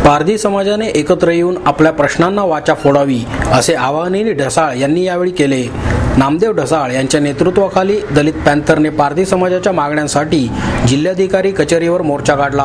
पारधी समाजाने एकत्र येऊन आपल्या प्रश्नांना वाचा फोडावी असे आवाहनही ढसाळ यांनी यावेळी केले। नामदेव ढसाळ यांच्या नेतृत्वाखाली दलित पॅंथरने पारधी समाजाच्या मागण्यांसाठी जिल्हाधिकारी कचेरीवर मोर्चा काढला।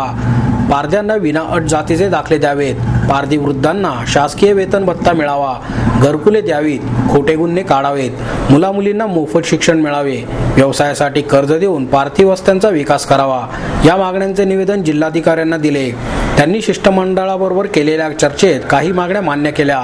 पारध्यांना विनाअट जातीचे दाखले द्यावेत, पारधी वृद्धांना शासकीय वेतन भत्ता मिळावा, घरकुले द्यावीत, खोटे गुन्हे काढावेत, मुलामुलींना मोफत शिक्षण मिळावे, व्यवसायासाठी कर्ज देऊन पारधी वस्त्यांचा विकास करावा या मागण्यांचे निवेदन जिल्हाधिकाऱ्यांना दिले। त्यांनी शिष्टमंडळाबरोबर केलेल्या चर्चेत काही मागण्या मान्य केल्या।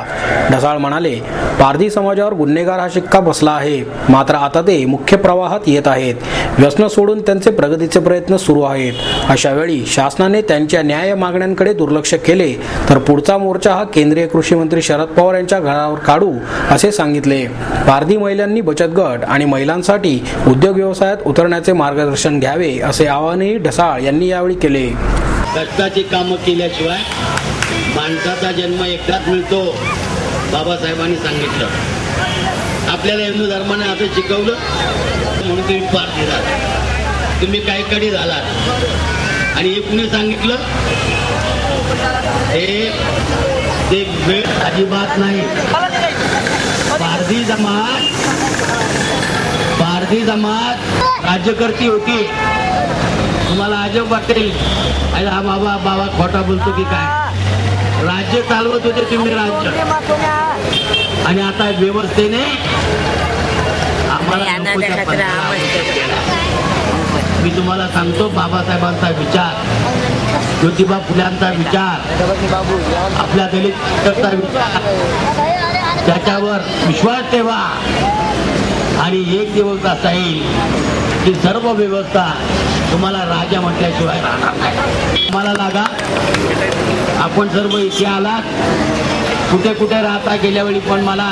ढसाळ म्हणाले, पारधी समाजावर गुन्हेगार हा शिक्का बसला आहे, मात्र आता ते मुख्य प्रवाहात येत आहेत। व्यसन सोडून त्यांचे प्रगतीचे प्रयत्न सुरू आहेत। अशा वेळी शासनाने त्यांच्या न्याय मागण्यांकडे दुर्लक्ष केले तर पुढचा मोर्चा हा केंद्रीय कृषी मंत्री शरद पवार यांच्या घरावर काढू असे सांगितले। पारधी महिलांनी बचत गट आणि महिलांसाठी उद्योग व्यवसायात उतरण्याचे मार्गदर्शन घ्यावे असे आवाहनही ढसाळ यांनी यावेळी केले। कष्टाची कामं केल्याशिवाय माणसाचा जन्म एकदाच मिळतो, बाबासाहेबांनी सांगितलं। आपल्याला हिंदू धर्माने असं शिकवलं म्हणून तुम्ही पारधी झालात, तुम्ही काही कडी झालात। आणि हे कुणी सांगितलं? ते वेळ अजिबात नाही। पारधी जमात राज्यकर्ती होती। तुम्हाला अजब वाटेल हा बाबा खोटा बोलतो की काय? राज्य चालवत होते तुम्ही राज्य, आणि आता व्यवस्थेने आम्हाला मी तुम्हाला सांगतो, बाबासाहेबांचा विचार, ज्योतिबा फुल्यांचा विचार, आपल्या दलितांचा विचार, त्याच्यावर विश्वास ठेवा। आणि एक दिवस असा येईल की सर्व व्यवस्था तुम्हाला राजा म्हटल्याशिवाय राहणार नाही। तुम्हाला लागा, आपण सर्व इथे आलात, कुठे कुठे राहता गेल्या वेळी पण मला